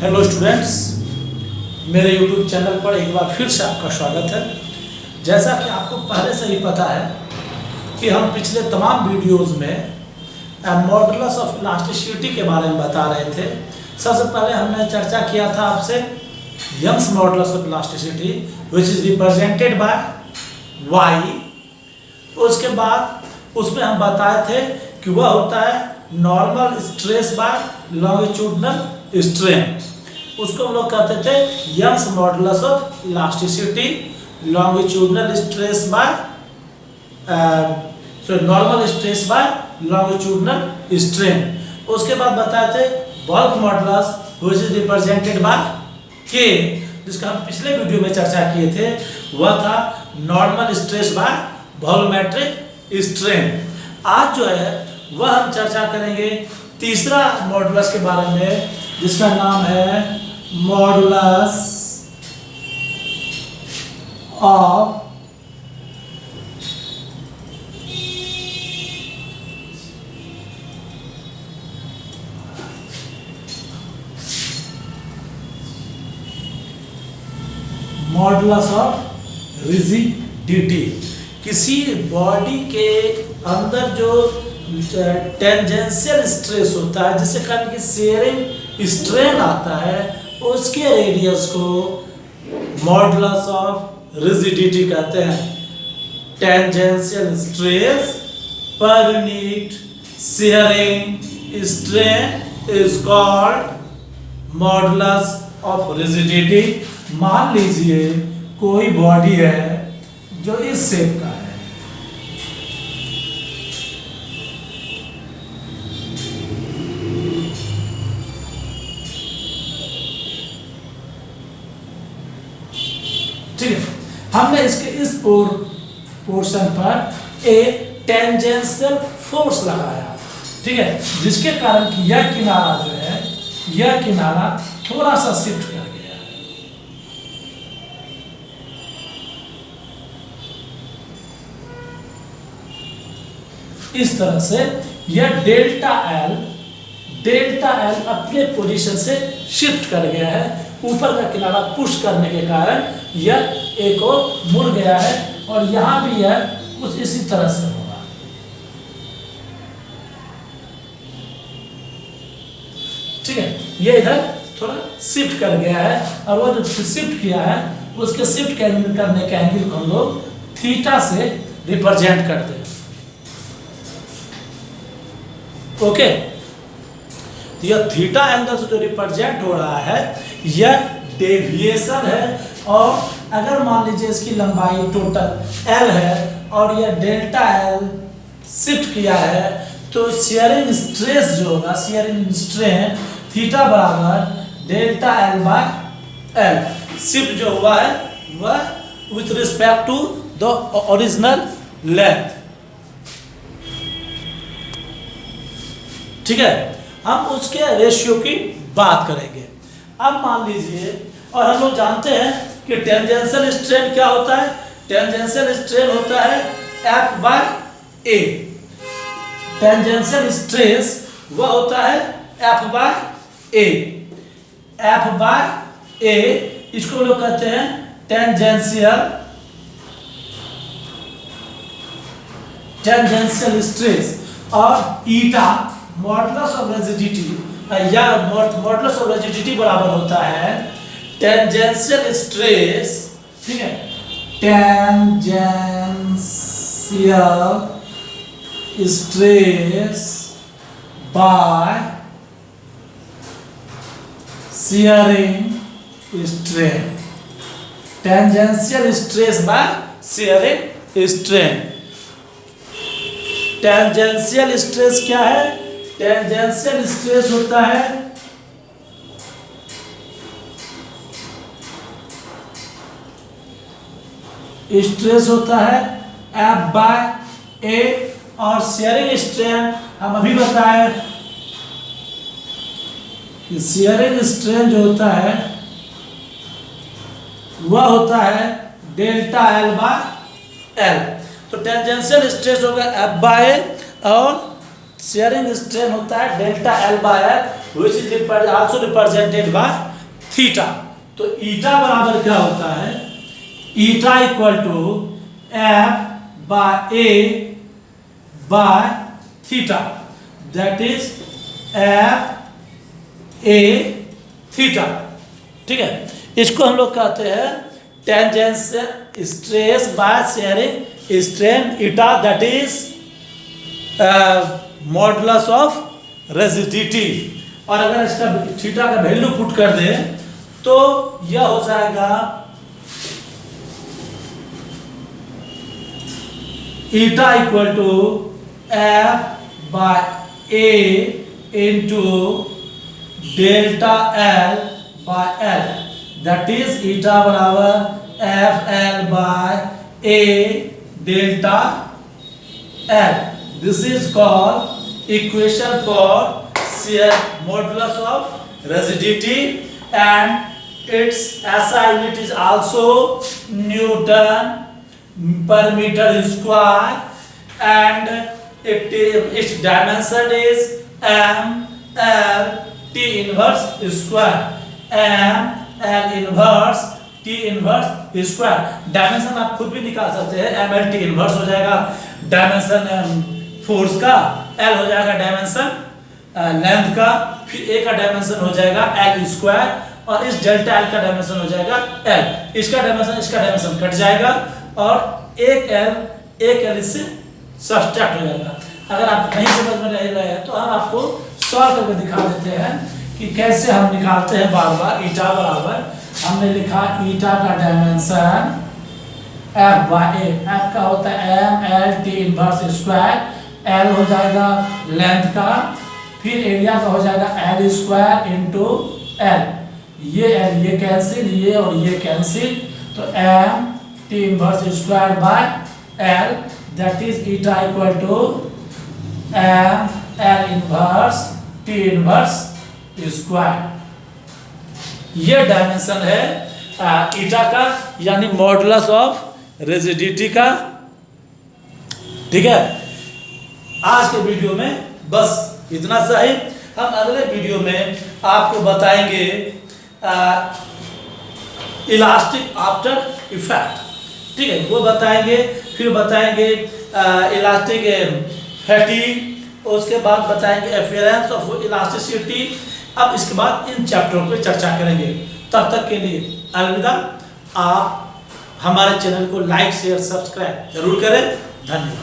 Hello students, मेरे YouTube channel पर एक बार फिर से आपका स्वागत है। जैसा कि आपको पहले से ही पता है कि हम पिछले तमाम वीडियोस में मॉडुलस ऑफ इलास्टिसिटी के बारे में बता रहे थे। सबसे पहले हमने चर्चा किया था आपसे Young's modulus of elasticity which is represented by Y. उसके बाद उसमें हम बताए थे कि वह होता है normal stress by longitudinal strain. उसको हम लोग कहते थे Young's modulus of elasticity longitudinal stress by normal stress by longitudinal strain. उसके बाद बताए थे bulk modulus which is represented by K, जिसका हम पिछले वीडियो में चर्चा किए थे। वह था normal stress bye volumetric strain. आज जो है वह हम चर्चा करेंगे तीसरा मॉडुलस के बारे में, जिसका नाम है मॉडुलस ऑफ रिजिडिटी। किसी बॉडी के अंदर जो टेंजेंशियल स्ट्रेस होता है, जिससे कारण की शेयरिंग स्ट्रेन आता है, उसके रेडियस को मॉडुलस ऑफ रिजिडिटी कहते हैं। Tangential stress per unit sharing strain is called modulus of rigidity. मान लीजिए कोई बॉडी है जो इस शेप का है, ठीक है। हमने इसके इस पोर्शन पर एक टेंजेंशियल फोर्स लगाया, ठीक है, जिसके कारण कि यह किनारा जो है, यह किनारा थोड़ा सा शिफ्ट कर गया है। इस तरह से यह डेल्टा एल अपने पोजीशन से शिफ्ट कर गया है। ऊपर का किनारा पुश करने के कारण यह एक और मुड़ गया है, और यहां भी यह कुछ इसी तरह से होगा। ठीक है, ये इधर थोड़ा शिफ्ट कर गया है, और वो जो शिफ्ट किया है उसके शिफ्ट करने के एंगल को हम लोग थीटा से रिप्रेजेंट करते हैं। ओके, यह थीटा एंगल से जो रिप्रेजेंट हो रहा है यह डेविएशन है। और अगर मान लीजिए इसकी लंबाई टोटल एल है और यह डेल्टा एल शिफ्ट किया है, तो शेयरिंग स्ट्रेस जो होगा, शेयरिंग स्ट्रेन थीटा बराबर delta L by L. Shift जो हुआ है वह with respect to the original length. ठीक है, हम उसके रेशियो की बात करेंगे। अब मान लीजिए, और हम लोग जानते हैं कि टेंजेंशियल स्ट्रेन क्या होता है। टेंजेंशियल स्ट्रेन होता है F by A. Tangential stress वह होता है F by A. F by ए, इसको लोग कहते हैं टेंजेंशियल स्ट्रेस। और ईटा मॉडुलस ऑफ रिजिडिटी, या मॉडुलस ऑफ रिजिडिटी बराबर होता है टेंजेंशियल स्ट्रेस, ठीक है, tangential stress by shearing strain. Tangential stress by shearing strain. Tangential stress क्या है? टेंजेंशियल स्ट्रेस होता है F बाय ए, और शेयरिंग स्ट्रेन हम अभी बताए कि शेयरिंग स्ट्रेन जो होता है वह होता है डेल्टा एल बाय एल। तो टेंजेंशियल स्ट्रेस होगा F बाय ए, और शेयरिंग स्ट्रेन होता है delta L by L, which is also represented by theta. तो ईटा बराबर क्या होता है, eta equal to F by A by theta, that is F A theta. ठीक है, इसको हम लोग कहते हैं tangential stress by shearing strain eta, that is modulus of rigidity. और अगर इसका थीटा का वैल्यू पुट कर दे तो यह हो जाएगा eta equal to F by A into delta L by L, that is eta बराबर F L by A delta L. This is called equation for shear modulus of rigidity, and its SI unit is also Newton per meter square, and its dimension is m l t inverse square, m l inverse t inverse square। Dimension आप खुद भी निकाल सकते हैं, m l t inverse हो जाएगा dimension force का, l हो जाएगा डायमेंशन लेंथ का, फिर a का डायमेंशन हो जाएगा l स्क्वायर, और इस डेल्टा l का डायमेंशन हो जाएगा l। इसका डायमेंशन कट जाएगा और एक l इससे सब्सट्रैक्ट हो जाएगा। अगर आप नहीं समझ में नहीं रहे हैं तो हम आपको सॉल्व करके दिखा देते हैं कि कैसे हम निकालते हैं। बार बार ईटा बराबर हमने लिखा ईटा का dimension f by a, f का होता है m l t inverse square, l हो जाएगा लेंथ का, फिर एरिया का हो जाएगा एल स्क्वायर इंटू एल, ये कैंसिल, ये और ये कैंसिल, तो M T inverse square by L, that is eta equal to M L inverse T inverse square. ये डायमेंशन है ईटा का, यानी मॉडुलस ऑफ रिजिडिटी का। ठीक है, आज के वीडियो में बस इतना सा ही। हम अगले वीडियो में आपको बताएंगे इलास्टिक आफ्टर इफेक्ट। ठीक है, वो बताएंगे, फिर बताएंगे इलास्टिक फैटिग, उसके बाद बताएंगे अपीयरेंस ऑफ इलास्टिसिटी। अब इसके बाद इन चैप्टरों पे चर्चा करेंगे। तब तक के लिए अलविदा। आप हमारे चैनल को लाइक शेयर सब्सक्राइब जरूर करें। धन्यवाद।